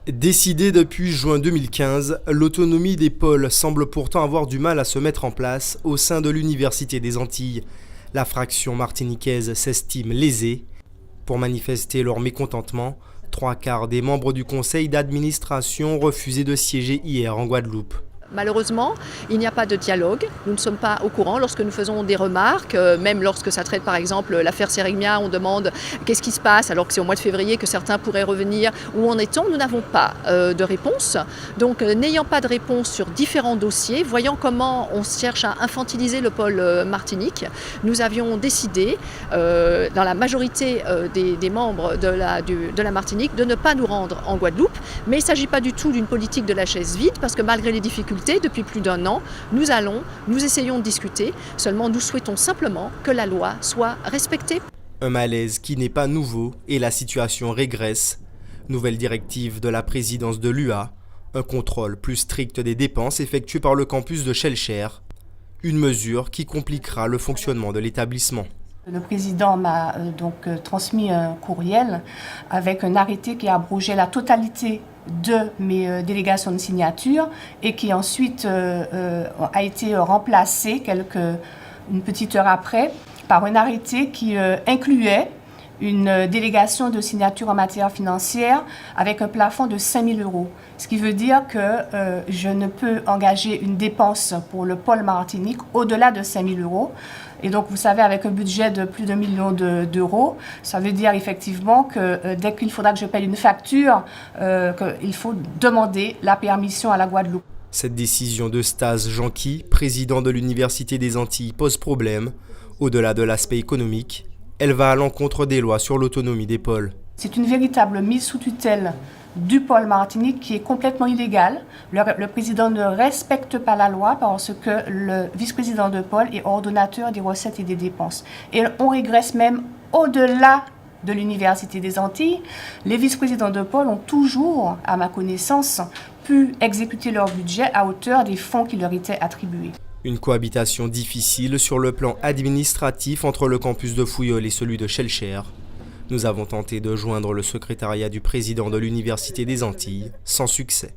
Décidée depuis juin 2015, l'autonomie des pôles semble pourtant avoir du mal à se mettre en place au sein de l'Université des Antilles. La fraction martiniquaise s'estime lésée. Pour manifester leur mécontentement, 3/4 des membres du conseil d'administration ont refusé de siéger hier en Guadeloupe. Malheureusement, il n'y a pas de dialogue. Nous ne sommes pas au courant lorsque nous faisons des remarques, même lorsque ça traite par exemple l'affaire Sérigna, on demande qu'est-ce qui se passe alors que c'est au mois de février que certains pourraient revenir. Où en est-on? Nous n'avons pas de réponse. Donc n'ayant pas de réponse sur différents dossiers, voyant comment on cherche à infantiliser le pôle Martinique, nous avions décidé, dans la majorité des membres de la Martinique, de ne pas nous rendre en Guadeloupe. Mais il ne s'agit pas du tout d'une politique de la chaise vide, parce que malgré les difficultés, depuis plus d'un an, nous essayons de discuter, seulement nous souhaitons simplement que la loi soit respectée. Un malaise qui n'est pas nouveau et la situation régresse. Nouvelle directive de la présidence de l'UA, un contrôle plus strict des dépenses effectué par le campus de Shellcher, une mesure qui compliquera le fonctionnement de l'établissement. Le président m'a donc transmis un courriel avec un arrêté qui abrogeait la totalité de mes délégations de signature et qui ensuite a été remplacé une petite heure après par un arrêté qui incluait une délégation de signature en matière financière avec un plafond de 5 000 €. Ce qui veut dire que je ne peux engager une dépense pour le pôle Martinique au-delà de 5 000 €. Et donc, vous savez, avec un budget de plus d'1 million d'euros, ça veut dire effectivement que dès qu'il faudra que je paye une facture, qu'il faut demander la permission à la Guadeloupe. Cette décision de Stas Janqui, président de l'Université des Antilles, pose problème. Au-delà de l'aspect économique, elle va à l'encontre des lois sur l'autonomie des pôles. C'est une véritable mise sous tutelle du pôle Martinique qui est complètement illégale. Le président ne respecte pas la loi parce que le vice-président de pôle est ordonnateur des recettes et des dépenses. Et on régresse même au-delà de l'Université des Antilles. Les vice-présidents de pôle ont toujours, à ma connaissance, pu exécuter leur budget à hauteur des fonds qui leur étaient attribués. Une cohabitation difficile sur le plan administratif entre le campus de Fouillol et celui de Shellcher. Nous avons tenté de joindre le secrétariat du président de l'Université des Antilles, sans succès.